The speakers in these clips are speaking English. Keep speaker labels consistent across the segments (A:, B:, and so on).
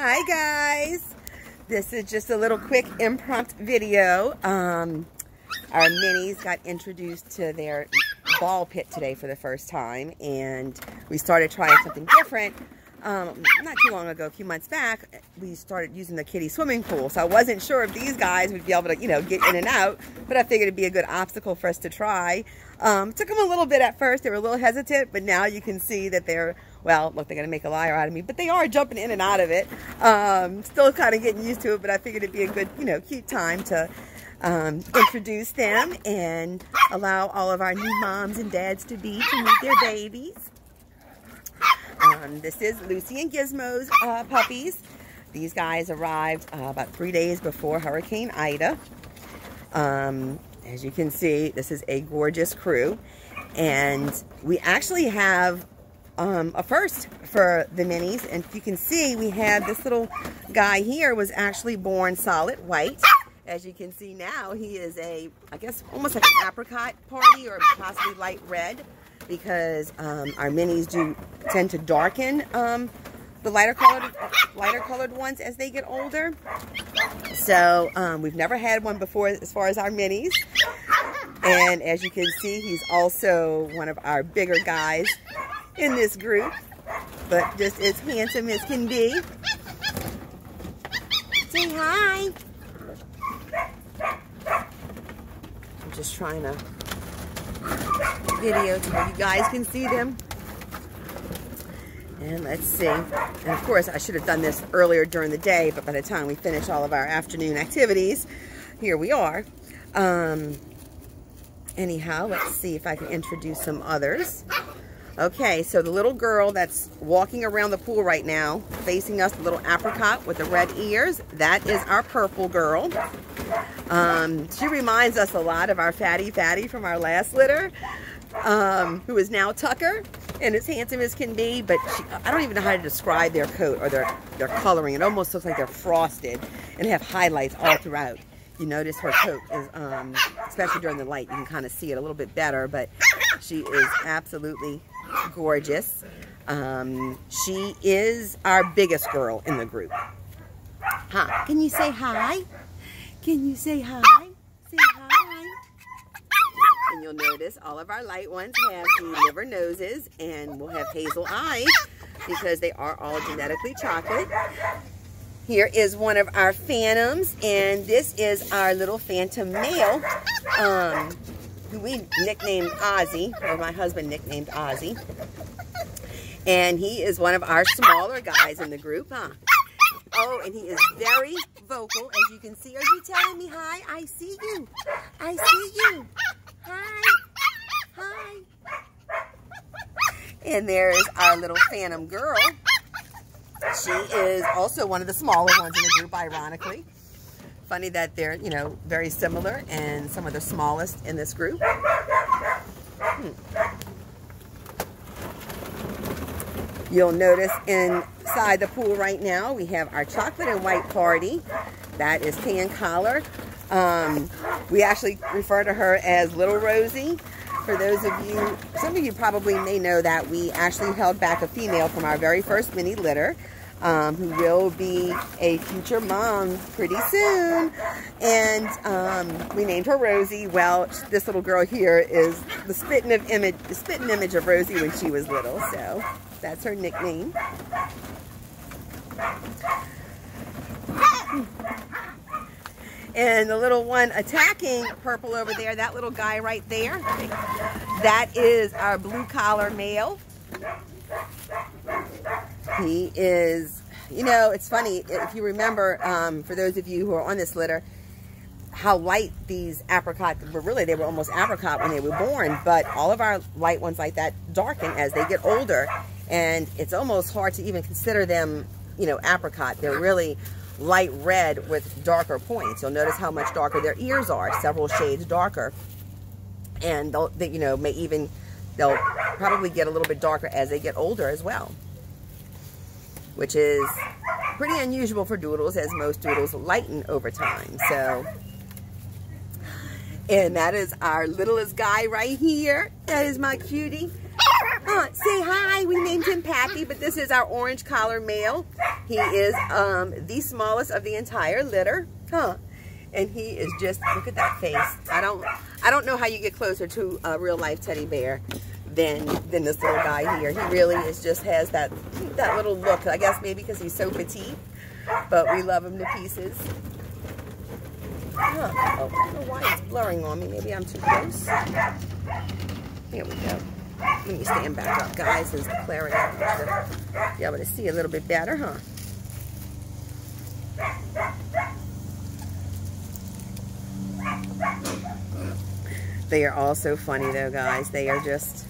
A: Hi guys, this is just a little quick impromptu video. Our minis got introduced to their ball pit today for the first time, and we started trying something different. Not too long ago, a few months back, we started using the kiddie swimming pool. So I wasn't sure if these guys would be able to, get in and out, but I figured it'd be a good obstacle for us to try. Took them a little bit at first. They were a little hesitant, but now you can see that they're, well, look, they're going to make a liar out of me, but they are jumping in and out of it. Still kind of getting used to it, but I figured it'd be a good, cute time to introduce them and allow all of our new moms and dads to meet their babies. This is Lucy and Gizmo's puppies. These guys arrived about 3 days before Hurricane Ida. As you can see, this is a gorgeous crew. And we actually have a first for the minis. And you can see we have this little guy here was actually born solid white. As you can see now, he is I guess almost like an apricot party or possibly light red, because our minis do tend to darken the lighter colored ones as they get older. So we've never had one before as far as our minis. And as you can see, he's also one of our bigger guys in this group, but just as handsome as can be. Say hi. I'm just trying to video so you guys can see them. And let's see. And of course, I should have done this earlier during the day, but by the time we finish all of our afternoon activities, here we are. Anyhow, let's see if I can introduce some others. Okay, so the little girl that's walking around the pool right now, facing us, the little apricot with the red ears, that is our purple girl. She reminds us a lot of our Fatty from our last litter, who is now Tucker, and as handsome as can be, but I don't even know how to describe their coat or their coloring. It almost looks like they're frosted and have highlights all throughout. You notice her coat is, especially during the light, you can kind of see it a little bit better, but she is absolutely gorgeous. She is our biggest girl in the group. Huh? Can you say hi? Can you say hi? Say hi. And you'll notice all of our light ones have the liver noses and will have hazel eyes because they are all genetically chocolate. Here is one of our phantoms, and this is our little phantom male, who we nicknamed Ozzy, or my husband nicknamed Ozzy. And he is one of our smaller guys in the group, huh? Oh, and he is very vocal, as you can see. Are you telling me hi? I see you. I see you. Hi. Hi. And there's our little phantom girl. She is also one of the smaller ones in the group, ironically. Funny that they're, very similar and some of the smallest in this group. You'll notice inside the pool right now, we have our chocolate and white party. That is Tan Collar. We actually refer to her as Little Rosie. For those of you, some of you probably may know that we actually held back a female from our very first mini litter, who will be a future mom pretty soon. And we named her Rosie. Well, this little girl here is the spitting image of Rosie when she was little. So that's her nickname. And the little one attacking purple over there, that little guy right there, that is our blue collar male. He is, it's funny, if you remember, for those of you who are on this litter, how light these apricots were. Really, they were almost apricot when they were born, but all of our light ones like that darken as they get older, and it's almost hard to even consider them, apricot. They're really light red with darker points. You'll notice how much darker their ears are, several shades darker, and they'll probably get a little bit darker as they get older as well, which is pretty unusual for doodles, as most doodles lighten over time. So, and that is our littlest guy right here. That is my cutie. Say hi. We named him Pappy, but this is our orange collar male. He is the smallest of the entire litter. And he is just, look at that face. I don't know how you get closer to a real life teddy bear than this little guy here. He really is, just has that little look. I guess maybe because he's so petite, but we love him to pieces. Oh, I don't know why it's blurring on me. Maybe I'm too close. Here we go. Let me stand back up, guys. There's the clarity. Be able to see a little bit better, huh? They are all so funny, though, guys. They are just...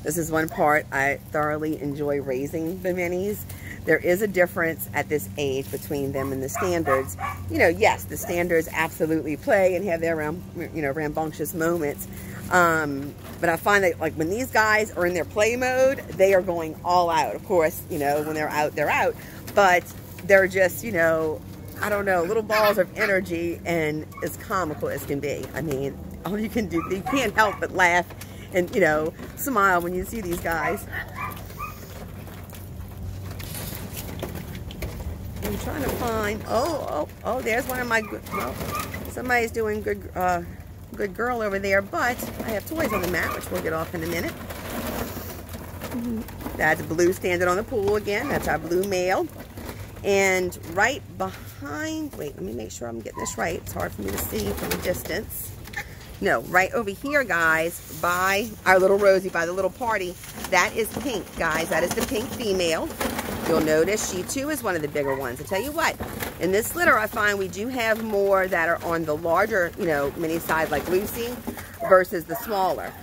A: This is one part I thoroughly enjoy raising the minis. There is a difference at this age between them and the standards. You know, yes, the standards absolutely play and have their, rambunctious moments. But I find that, like, when these guys are in their play mode, they are going all out. Of course, you know, when they're out, they're out. But they're just, you know, I don't know, little balls of energy and as comical as can be. I mean, all you can do, you can't help but laugh and, you know, smile when you see these guys. I'm trying to find, oh, there's one of my, well, somebody's doing good girl over there, but I have toys on the mat, which we'll get off in a minute. That's Blue standing on the pool again. That's our blue male. And right behind, wait, let me make sure I'm getting this right. It's hard for me to see from a distance. No, right over here, guys, by our little Rosie, by the little party, that is Pink, guys. That is the pink female. You'll notice she, too, is one of the bigger ones. I tell you what, in this litter, I find we do have more that are on the larger, you know, mini size like Lucy versus the smaller.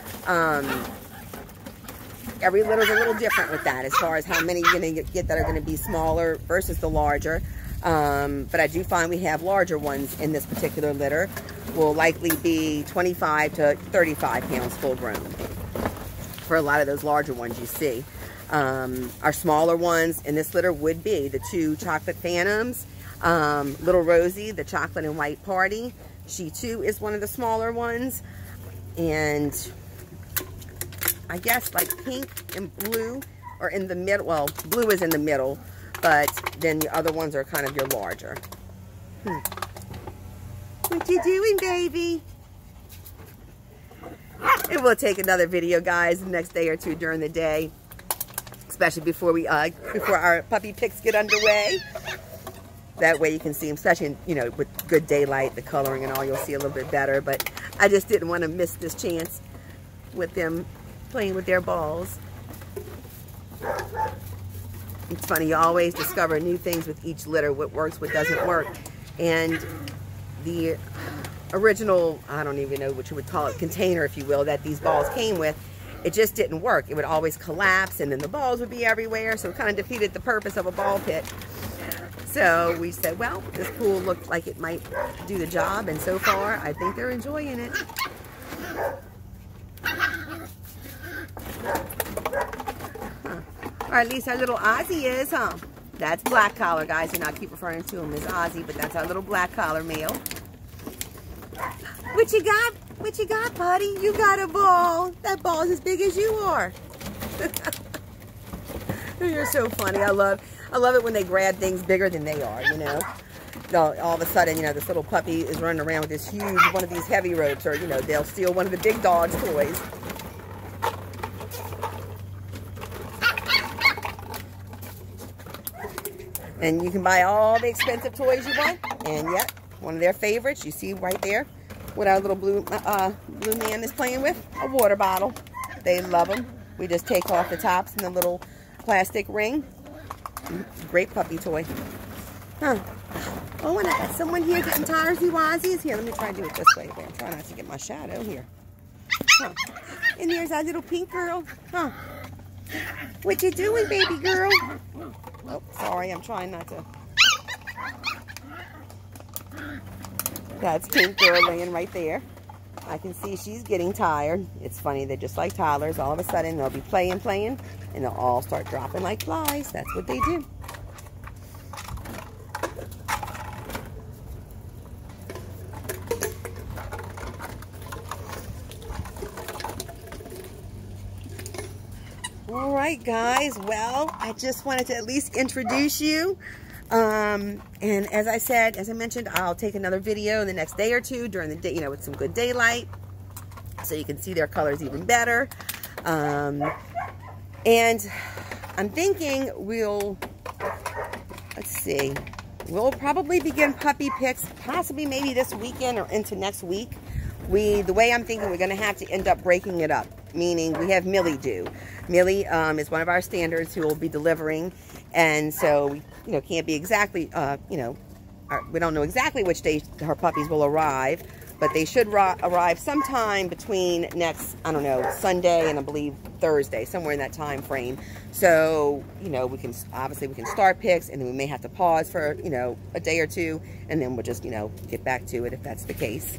A: Every litter is a little different with that as far as how many you're going to get that are going to be smaller versus the larger. But I do find we have larger ones in this particular litter. Will likely be 25 to 35 pounds full grown for a lot of those larger ones you see. Our smaller ones in this litter would be the two chocolate phantoms, little Rosie, the chocolate and white party. She too is one of the smaller ones. And I guess like Pink and Blue are in the middle. Well, Blue is in the middle, but then the other ones are kind of your larger. What you doing, baby? And we'll take another video, guys, the next day or two during the day, especially before our puppy pics get underway. That way you can see them, especially, you know, with good daylight, the coloring and all, you'll see a little bit better. But I just didn't want to miss this chance with them playing with their balls. It's funny, you always discover new things with each litter, what works, what doesn't work. And the original, I don't even know what you would call it, container, if you will, that these balls came with, it just didn't work. It would always collapse and then the balls would be everywhere, so it kind of defeated the purpose of a ball pit. So we said, well, this pool looked like it might do the job, and so far I think they're enjoying it. Or at least our little Ozzy is, huh? That's black collar, guys, and I keep referring to him as Ozzy, but that's our little black collar male. What you got? What you got, buddy? You got a ball. That ball is as big as you are. You're so funny. I love it when they grab things bigger than they are, you know. All of a sudden, you know, this little puppy is running around with this huge, one of these heavy ropes, or, you know, they'll steal one of the big dog's toys. And you can buy all the expensive toys you want. And yet, one of their favorites, you see right there, what our little blue man is playing with, a water bottle. They love them. We just take off the tops and the little plastic ring. Great puppy toy. Huh. Oh, and I got someone here getting tires-y-wazzies. Here, let me try to do it this way. I'm trying not to get my shadow here. Huh. And here's our little pink girl. Huh. What you doing, baby girl? Oh, sorry, I'm trying not to. That's Pink Girl laying right there. I can see she's getting tired. It's funny, they're just like toddlers. All of a sudden, they'll be playing, and they'll all start dropping like flies. That's what they do. right, guys. Well, I just wanted to at least introduce you. And as I mentioned, I'll take another video in the next day or two during the day, with some good daylight, so you can see their colors even better. And I'm thinking we'll probably begin puppy picks possibly maybe this weekend or into next week. The way I'm thinking, we're going to have to end up breaking it up, meaning we have Millie due. Millie is one of our standards who will be delivering, and so we can't be exactly, we don't know exactly which day her puppies will arrive, but they should arrive sometime between next, I don't know, Sunday and I believe Thursday, somewhere in that time frame. So, we can start picks, and then we may have to pause for, a day or two, and then we'll just, get back to it if that's the case.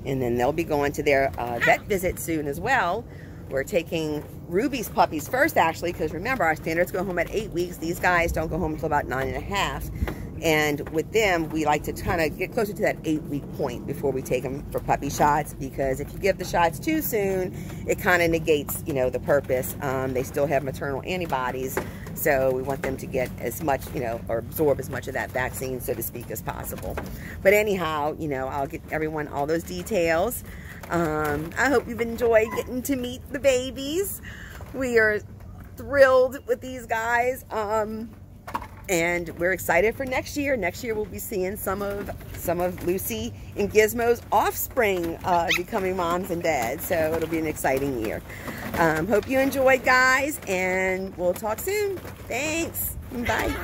A: And then they'll be going to their vet visit soon as well. We're taking Ruby's puppies first, actually, because remember, our standards go home at 8 weeks. These guys don't go home until about 9.5. And with them, we like to kind of get closer to that 8-week point before we take them for puppy shots, because if you give the shots too soon, it kind of negates, the purpose. They still have maternal antibodies, so we want them to get as much, or absorb as much of that vaccine, so to speak, as possible. But anyhow, I'll get everyone all those details. I hope you've enjoyed getting to meet the babies. We are thrilled with these guys. And we're excited for next year. Next year we'll be seeing some of Lucy and Gizmo's offspring becoming moms and dads. So it'll be an exciting year. Hope you enjoyed, guys, and we'll talk soon. Thanks. Bye.